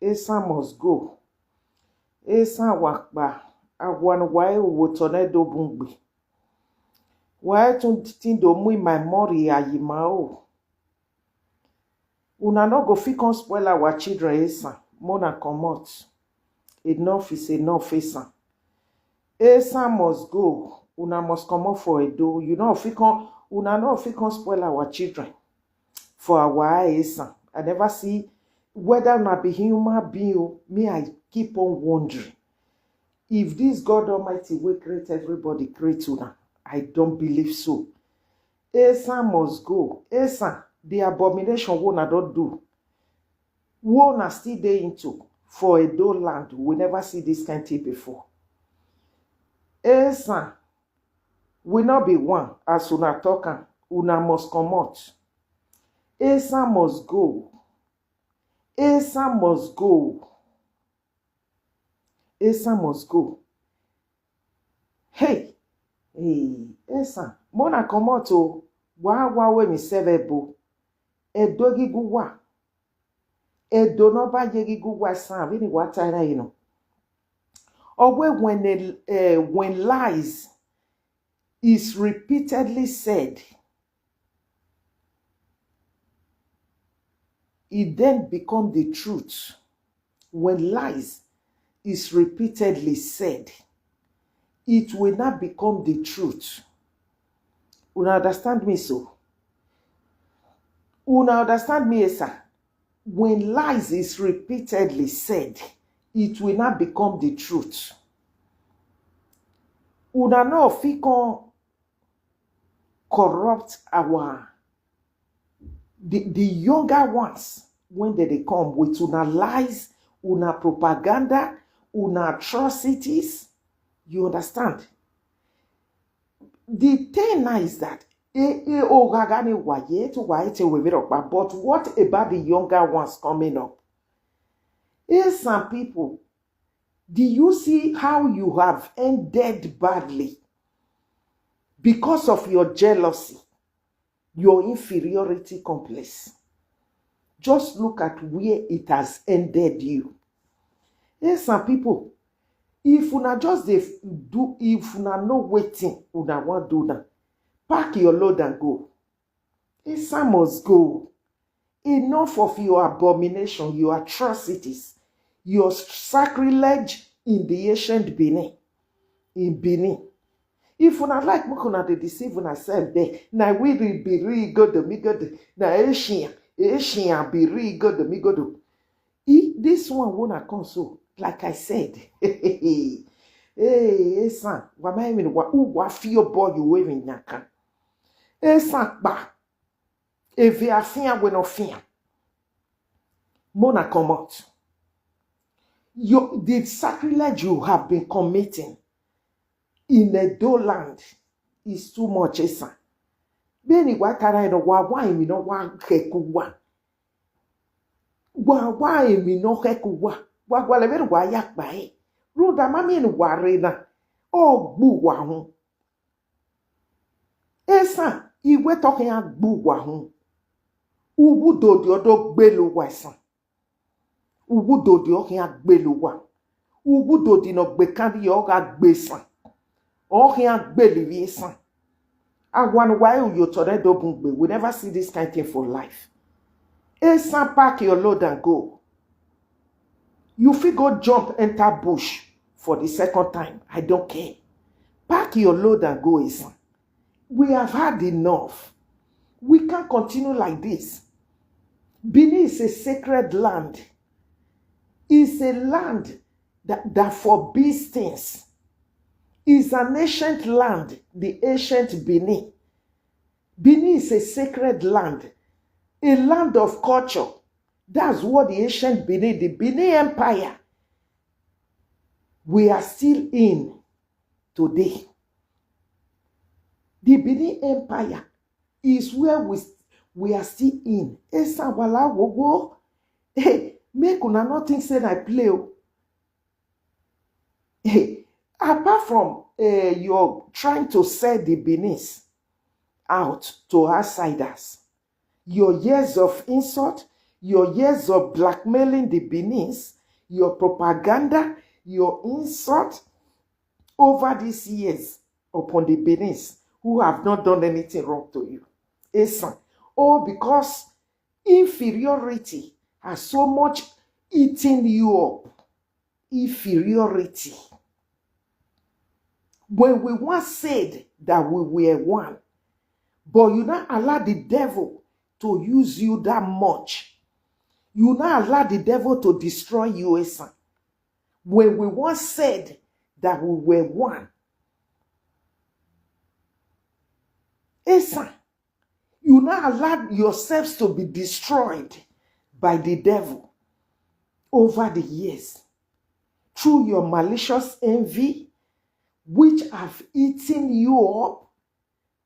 Esan must go. Esan wakba. Awan wae wotone do bungbi. Wae tun tindo mui my mori ayima o. Una no go fit come spoil our children, Esan. Mona comot. Enough is enough, Esan. Esan must go. Una must come up for a do. You know, una no fit come spoil our children. For our eye, Esan. I never see whether una be human being. Me, I keep on wondering. If this God Almighty will create everybody, create una. I don't believe so. Esan must go. Esan, the abomination una don't do. Una still dey into for a Edo land. We never see this kind of thing before. Esan will not be one as una talk. Una must come out. Esan must go. Esan must go. Esan must go. Hey, Esan, mona come out o. Wa we mi sevebo. Edo gigu wa. Edo no ba ye gigu wa san. Vini wa tira you know. Always when lies is repeatedly said, it then becomes the truth. When lies is repeatedly said, it will not become the truth. Una understand me so? Una understand me, Esa? When lies is repeatedly said, it will not become the truth. Una no fit corrupt our the younger ones when they come with una lies, una propaganda, una atrocities. You understand? The thing now is that but what about the younger ones coming up? Some people, do you see how you have ended badly because of your jealousy, your inferiority complex? Just look at where it has ended you. Some people, if una just do, if una no waiting, una want do that, pack your load and go. Esan must go. Enough of your abomination, your atrocities, your sacrilege in the ancient Benin. In Benin. If una like mukuna de deceive una self there, na we be really good to me good. Na Asian be really good to me good. This one wanna come so, like I said. Hey, Esan, wama even wa feel boy you waving nyaka. Esan ba. Eve afia we no fia. Mona come out. The sacrilege you have been committing in Edo land is too much, Esan. Beni wa kara no wa imi no wa kekuwa. Wa imi no kekuwa. Wa le wa yakba e. Ruda mami ni wa rena. O gbu wa hun. Esan, iwe talking a gbu wa hun. Ubu dodi odo gbelu wa Esan. Ubu dodi o hin agbelu wa. Ubu dodi no gbe kandi yo ga gbesan. O hin agbeli vi Esan. Agwan wa you tore do bungbe. We never see this kind of thing for life. Esan, pack your load and go. You fit go jump enter bush for the second time. I don't care. Pack your load and go, Esan. We have had enough. We can't continue like this. Benin is a sacred land. It's a land that forbids things. It's an ancient land, the ancient Benin. Benin is a sacred land, a land of culture. That's what the ancient Benin, the Benin Empire, we are still in today. The Benin Empire is where we are still in. Esan wala wogo. Hey, make una not think say I play. Hey, apart from you're trying to sell the Benis out to outsiders, your years of insult, your years of blackmailing the Benis, your propaganda, your insult over these years upon the Benis who have not done anything wrong to you. Esan. Oh, because inferiority has so much eaten you up. Inferiority. When we once said that we were one, but you not allow the devil to use you that much. You not allow the devil to destroy you, Esan. When we once said that we were one, Esan, you not allow yourselves to be destroyed by the devil over the years through your malicious envy, which have eaten you up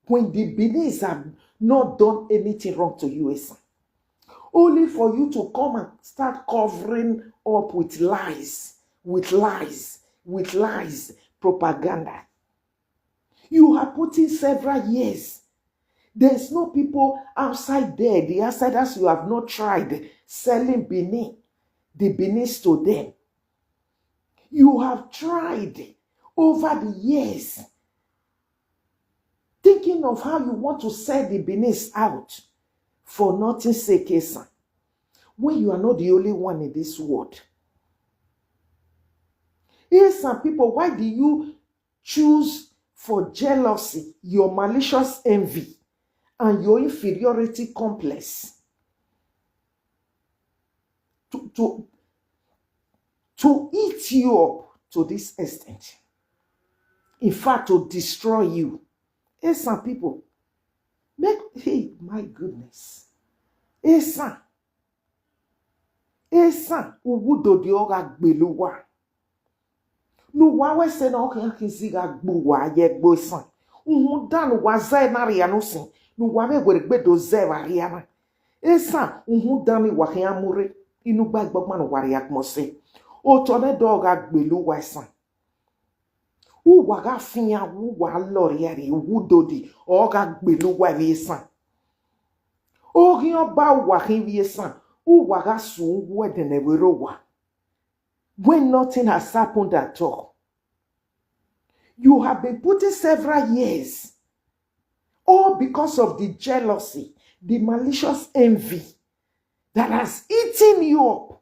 when the Benis have not done anything wrong to you, Esan. Only for you to come and start covering up with lies, propaganda. You have put in several years. There's no people outside there, the outsiders you have not tried selling Benin, the Benis to them. You have tried over the years, thinking of how you want to sell the Benis out for nothing's sake, Esan. When you are not the only one in this world. Esan, people, why do you choose for jealousy, your malicious envy, and your inferiority complex to eat you up to this extent? In fact, to destroy you. Esan, people, hey, my goodness. Esan, uwudo di oga gbeluwa. Nu wawe se na oke akiziga gbuwa ye gbo Esan. Dan waze na rianusin. Nu wawe gbe do ze variana. Esan, dan wa ke amure. Inu gbagbo man wari akmose. O tone do oga gbeluwa Esan. Waga finya wa loriari wudodi oga gbeluwa Esan. Ogi oba wa hin Esan. Waga sun wedenewerowa. When nothing has happened at all. You have been putting several years, all because of the jealousy, the malicious envy that has eaten you up.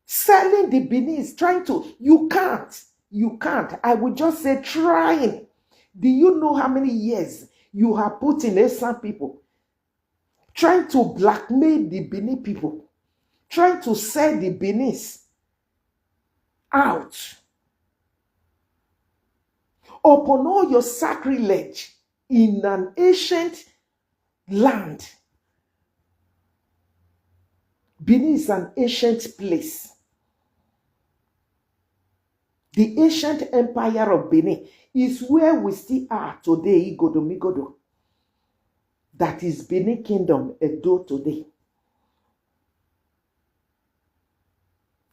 Selling the Benis, trying to, you can't. I would just say trying. Do you know how many years you have put in Esan people? Trying to blackmail the Benin people. Trying to sell the Benis out. Upon all your sacrilege in an ancient land. Benin is an ancient place. The ancient empire of Benin is where we still are today, Igodo Migodo. That is Benin Kingdom, Edo today.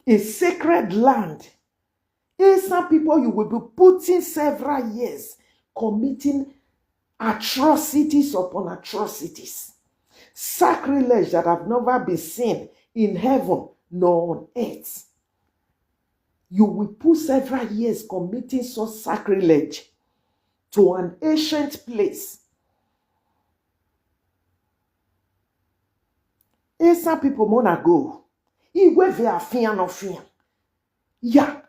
A sacred land. Some people you will be putting several years committing atrocities upon atrocities. Sacrilege that have never been seen in heaven nor on earth. You will put several years committing such sacrilege to an ancient place. Some people wanna go. Iwe ve afian no fian. Ya.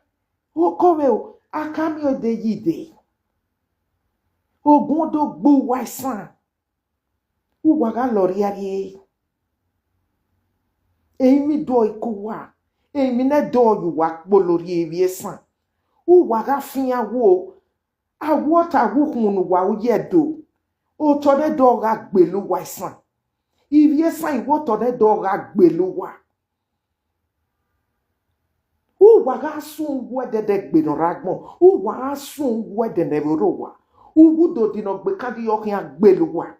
O kome o akami o de yide. O gondo gbu waisan. U waga loriari. Emi do ikuwa. Emi ne do yu wak bolori eviesan. U waga fian wo. A wota wukunu wa uyedo. O tode do ga gbelu waisan. Eviesan iwo tode do ga gbelu wa. Waga sun wede de gbenoragmo. Waga sun wede neverowa. Ugudo dino bekadi yokin agbeluwa.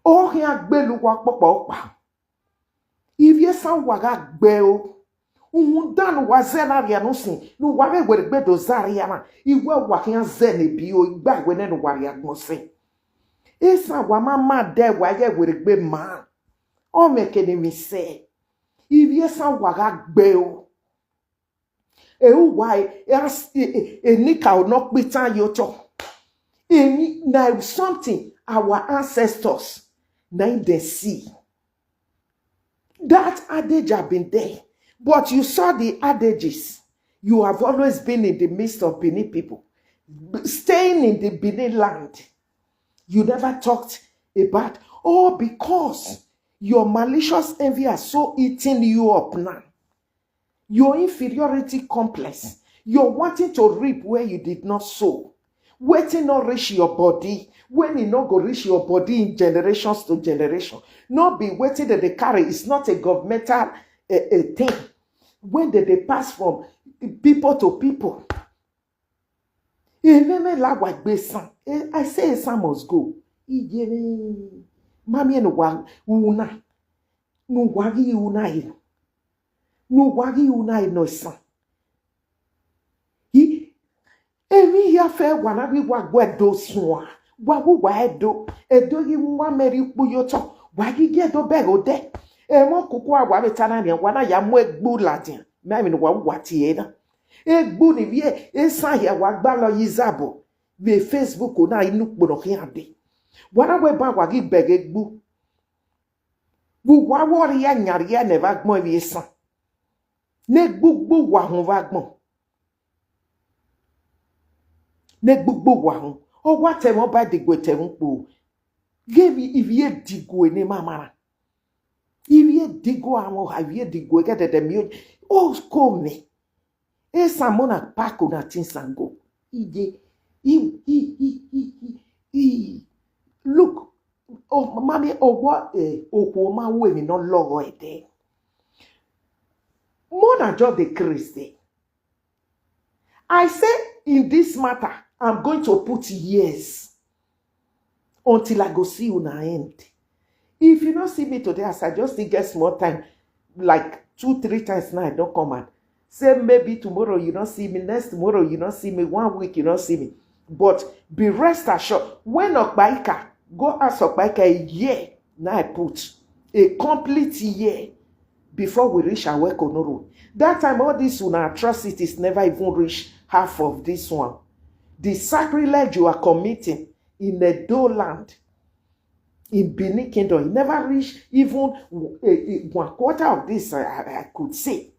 Okin agbeluwa popa opa. Eviesan waga gbeo. Dan wazena rianusin. Nu wave gbedo zariana. Iwe wakin zene bio. Igba wene no wariagmose. Esa wamama de waye gbe ma. O mekene mi se. ivie san waga gbeo e why nika no pitan yoto now something our ancestors now they see that adage have been there, but you saw the adages. You have always been in the midst of Benin people, staying in the Benin land. You never talked about, oh, because your malicious envy has so eaten you up now. Your inferiority complex. You're wanting to reap where you did not sow. Waiting not reach your body. When it not go reach your body in generations to generation. Not be waiting that they carry. It's not a governmental thing. When they pass from people to people. I say some must go. Mami no una. No wagi una. No wagi una no son. Emi ya fe wana bi wa gwedo soa. Wa wo wa edo yi wa meri puyoto. Wa gi gedo bego de. E mo kuku wa betana ne wana ya mo egbu ladin. Me no wa wati e na. Egbu ni vie ensan ya wa gba lo yizabo. Be Facebook na inu kporo ki ade. Wana we ba wa gi bege egbu. Bu wa wori ya nyari ya ne va gbon vie san. Ne gbugbu wa hun va gbon. Ne gbugbu wa hun. O wa te mo ba digbo te npo. Give ivie digo ni mamara. Ivie digo amo ivie digo get de mi. O come. E samona pako na tinsango. Ije look. Oh mami o wa okwo ma wo mi no logo ede. More than just the Christian. I say in this matter, I'm going to put years until I go see you na end. If you don't see me today, as I just think get small time, like 2-3 times now, I don't come out. Say maybe tomorrow you don't see me, next tomorrow you don't see me, 1 week you don't see me. But be rest assured, when Okbaika, go ask Okbaika a year, now I put a complete year before we reach our Konoro. That time, all these atrocities never even reach half of this one. The sacrilege you are committing in Edo land, in Benin Kingdom, it never reached even 1/4 of this, I could say.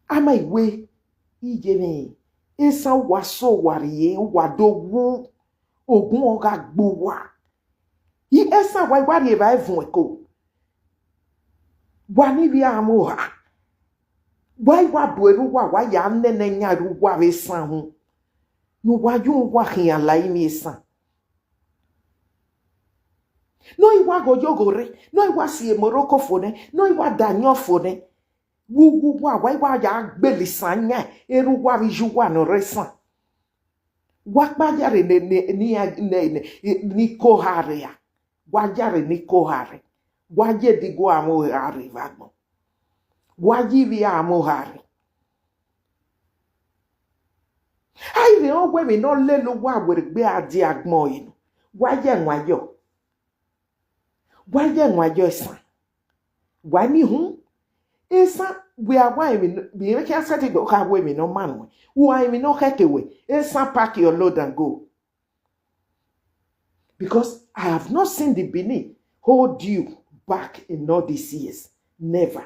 Am I way? Ijene, esa waso wariye, wado wu, ogun oga gbowa. Yi esa wariye ba evun eko. Wani bi amoha. Why wa bueru wa ya nene nya ru wa we san hu. No wa yun wa hin alai mi san. No iwa go yogore, no iwa si Morocco fone, no iwa danyo fone. Wu wa ya gbeli san nya, eru wa bi ju wa no resan. Wa pa yare ni kohare ya. Wa yare ni kohare. Waje digo amo hari vagmo. Waji vi amo hari. Ai de o we mi no le lo wa we gbe adi agmo yin. Waje nwayo. Waje nwayo san. Wa mi hu. Esa we are why we can set it go ka we mi no man we. Why mi no heke we. Esa pack your load and go. Because I have not seen the Benin hold you back in all these years. Never.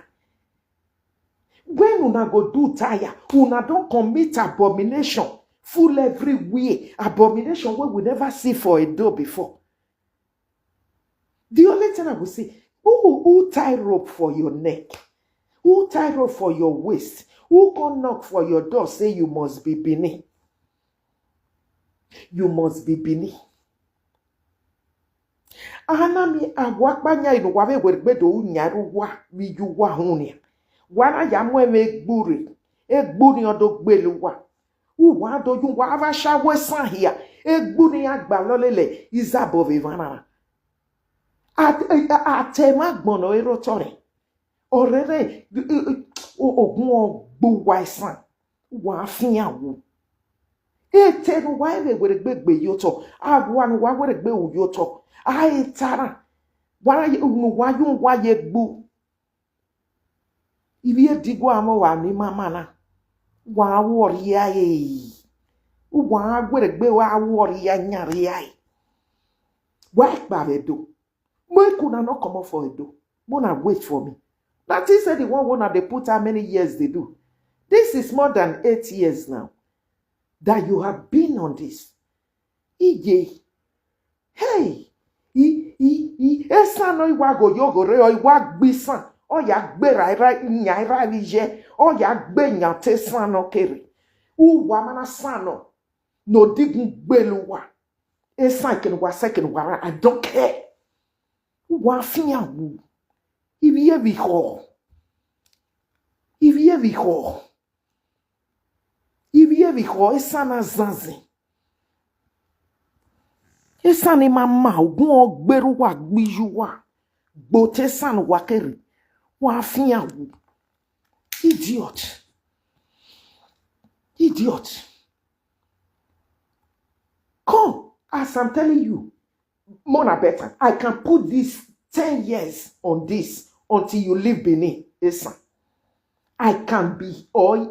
When una go do tire, una don't commit abomination full everywhere. Abomination where we never see for a door before. The only thing I will say, who tie rope for your neck? Who tie rope for your waist? Who can knock for your door say you must be Benin? You must be Benin. Anami agwakbanya ino wawe werbedo unyaru wa wiju wa hunia. Wana ya mweme egburi odo gbelu wa. Uwa doju wa avasha we sahia. Egburi agba lolele izabo vivana. Atema gbono erotore. Orere ogun ogbu wa isan. Wa afiyan wo. Eteru wa ewe weregbe yoto. Agwanu wa weregbe uyoto. Ai tara. Why you gbu. Ibi digwa mo wa ni mama na. Wa warrior ye. Wa gbe wa warrior nyari ai. Why babedo? Mo could not come up for a do. Mona wait for me. That is said the one that they put how many years they do. This is more than 8 years now that you have been on this. Ije. Hey. Esa no iwa go yogo re o iwa gbisan. O ya gbe ra nya ira je. O ya gbe nya te san no kere. U wa mana san no. No digun gbelu wa. Esa ken wa second wa. I don't care. Wa finya wu. Ibiye biho. Ibiye biho. Ibiye biho esa na zanzi. Esa ni mama ogun ogberu wa gbiju wa. Gbote san wa kere. Wa finya wu. Idiot. Idiot. Come, as I'm telling you, Mona better. I can put this 10 years on this until you leave Benin, Esa. I can be, or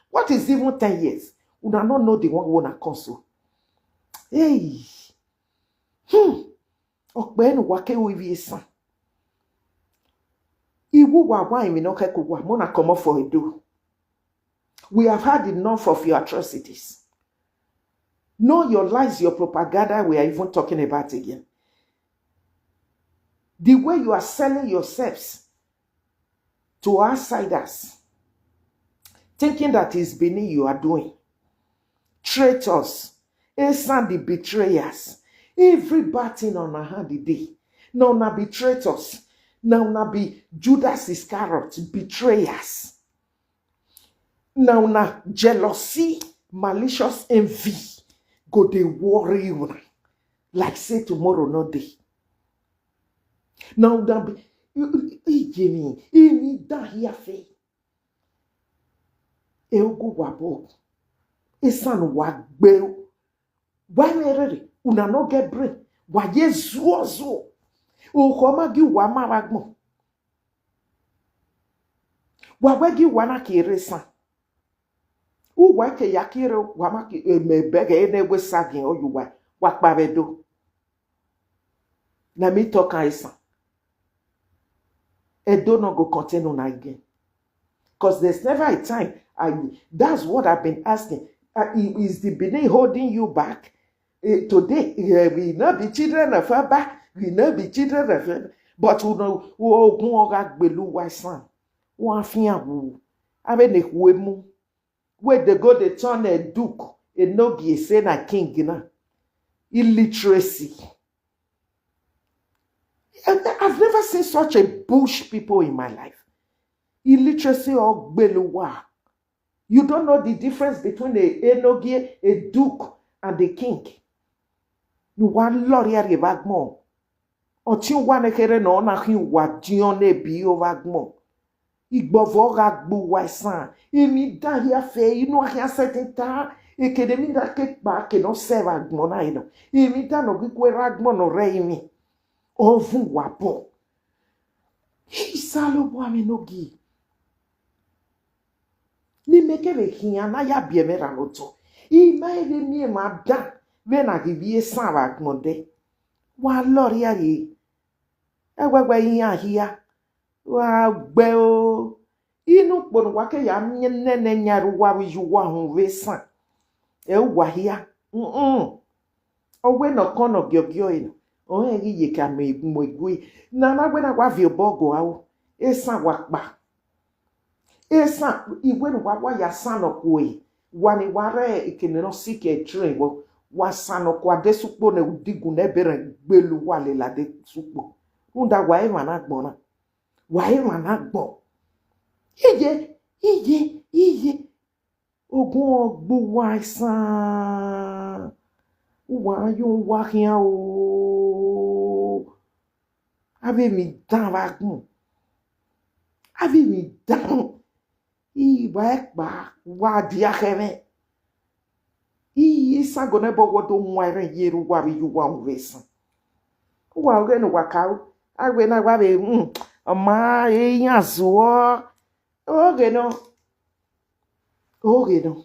what is even 10 years? You do not know the one who wanna console. Hey, Okben wake wivi Esa. Iwu wa wine we no keku wa Mona come up for a do. We have had enough of your atrocities. No, your lies, your propaganda, we are even talking about again. The way you are selling yourselves to outsiders, thinking that is Benin you are doing. Traitors, Esa the betrayers, every batting on a hand the day. Now na be traitors, now na be Judas Iscariot, betrayers. Now na jealousy, malicious envy. Go they worry you like say tomorrow no day. Now that be Jimmy, me da here fe. Go wabo. Esan wa gbe. Why me una no get brain. Wa ye zo. O koma gi wa maragmo. Wa wegi wana ki resan. U wake yakire wamaki mebege ene wesagin o yuwa wakpabedo. Na mi toka isa. Edo no go contain on again. Because there's never a time. That's what I've been asking. Is the Benin holding you back? Today, we not be children of Abba. We not be children of Abba. But we know who ogun belu waisan. One fian wu. Ave ne huemu. Where they go, they turn a duke, a nogi, say na king, illiteracy. I've never seen such a bush people in my life. Illiteracy or beluwa. You don't know the difference between a nogi, a duke, and a king. You want lawyer evagmo. Or you want a kere no na hi wa dione bi ovagmo. Igbovoga gbu waisan. Emi da ya fe inu ahia certain ta ekedemi da ke ba ke no serve agmo na ino. Emi da no gikwe ragmo no re imi. Ovun wapo. Isalo bo amenogi. Ni mekebe hiya na ya biemera loto. Ima ebe mi ma da ve na givie san agmo de. Wa lori ari. Egwegwe yin ahia. Wa gbe o inu kponu wake ya nene nyaru wa yuwa hu vesan e wa hia owe no kono gyogyo ino o egi ye ka me mogui na na gbe na wa vi obogo awo esa wa pa esa iwe no wa ya sano koi wani ware ikene no sike train wo wa sano kwa desukpo na udigu na bere gbelu wale la de sukpo unda wa e mana gbona. Why man bo? Ije. Ogun ogbu waisan. Wa yun wa kian o. Ave mi dan wagun. Ave mi dan. Wa ekpa wa di akere. Isa go ne bo wodo nwa ere yeru wa bi yu wa nvesan. Wa oge no wa ka. Agbe na wa be ma eyan zuo oge no oge no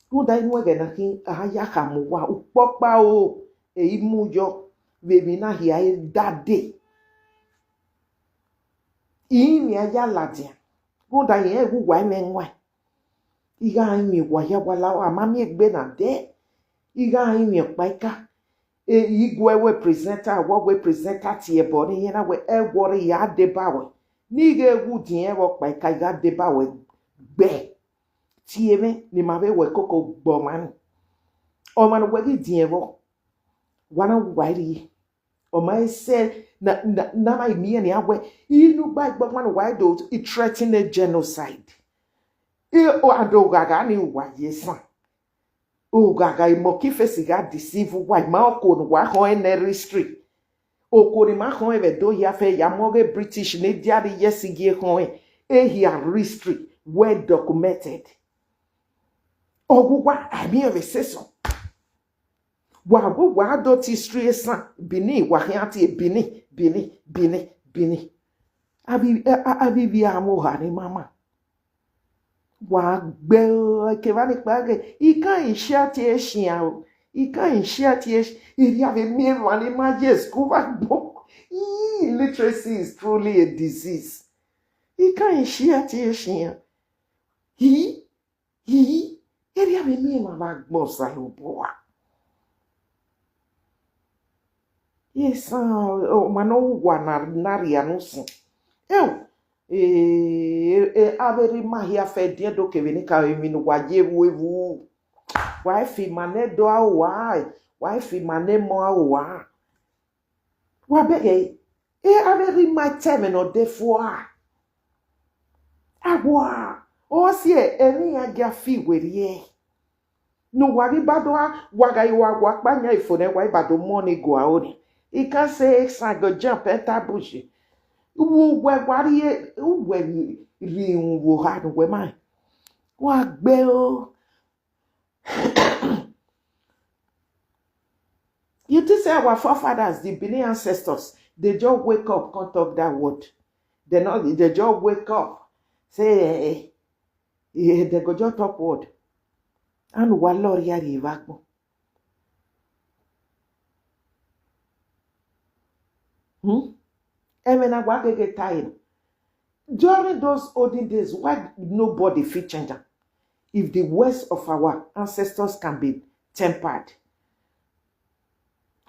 kunda inwege na ki aya kamuwa ukpokpa o eimujo vemi na hia dade imi aya ladia kunda yen egugwa imenwa iga imi waya wala amami egbe na de iga imi paika igwe we presenter what we presenter tie body na we egwori ya debawe ni ge egwu die wo paika iga debawe gbe tie me ni ma be we koko gboman o man we gi die wo wana wari o ma se na ma mi ni awe inu ba gboman why do it threaten a genocide o adogaga ni wa yesan o gaga imo ki face ga deceive why ma ko no wa ho en history o ko ni ma ho e do ya fe ya mo ge British ne diari yesigi ho e here history well documented ogugwa abi of season wa do history esan bini wa hiati bini abi bi amo ha ni mama wa gbe ke va ni page ikan iṣẹ́ ti eṣin o ikan iṣẹ́ ti iri ave mi wa ni majes ku va gbo illiteracy is truly a disease ikan iṣẹ́ ti eṣin hi iri ave mi ma va gbo sa lo bo yes o mano wa na ria no sin averi mahia fe dia do ke veni ka mi no waje wevu wa fi mane do awa wa fi mane mo awa wa bege averi ma teme no defo agwa o si eni aga fi werie no wari bado waga iwa gwa panya ifone wa ibado money go aoni I can say go jump enter bush uwe wari uwe ri wo ha no we mai wa gbe o you think say our forefathers the Benin ancestors they just wake up can't talk that word they just wake up say they go just talk word and wa lori ari vagbo Emena wa get tired. During those olden days, why nobody fit change them? If the words of our ancestors can be tempered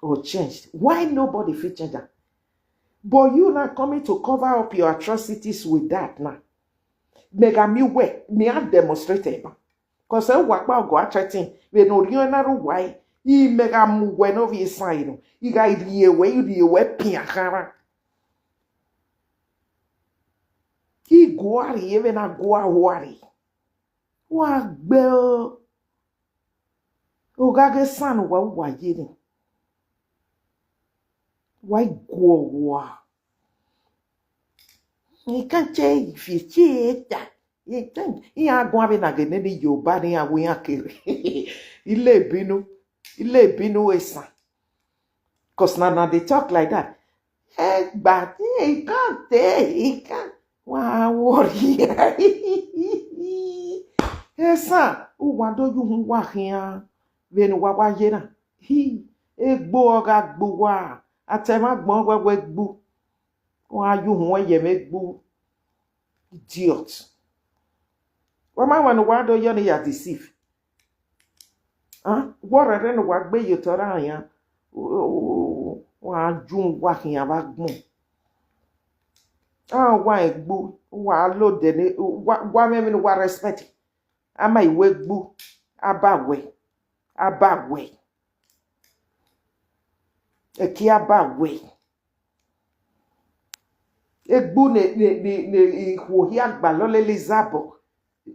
or changed, why nobody fit change them? But you not coming to cover up your atrocities with that now. Mega me way, me have demonstrated. Because I walk about go attracting, we no you na why. I mega mu when of his sign. You guys the way you the way piakara. He guari even a guari. Wa bel. O gage san wa yini. Why go wa? You can't say if you cheat that. You think you are going to get any your body and we are killing. Ile binu esa. Cause now they talk like that. But he can't. Wow, worry. Esa, wando you wa here. Venu wa yena. Egbo ga gbo wa. Atema gbon we gbo. Wa you won ye me gbo. Idiot. Wa ma wan wa do yon ya deceive. What ren wa gbe yo tora yan. Wa jun wa hiyan ba gbon. Wa egbu wa lo de ni wa me wa respect. Ama iwe gbu abawe. Eki abawe. Egbu ne iho hi agba lo le lizabo.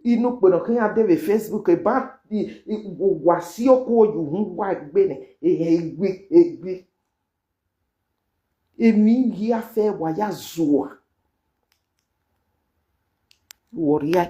Inu pono kan ade Facebook e ba wa si oko oju hun wa gbe ne egbe emi yi afe wa ya zuwa warrior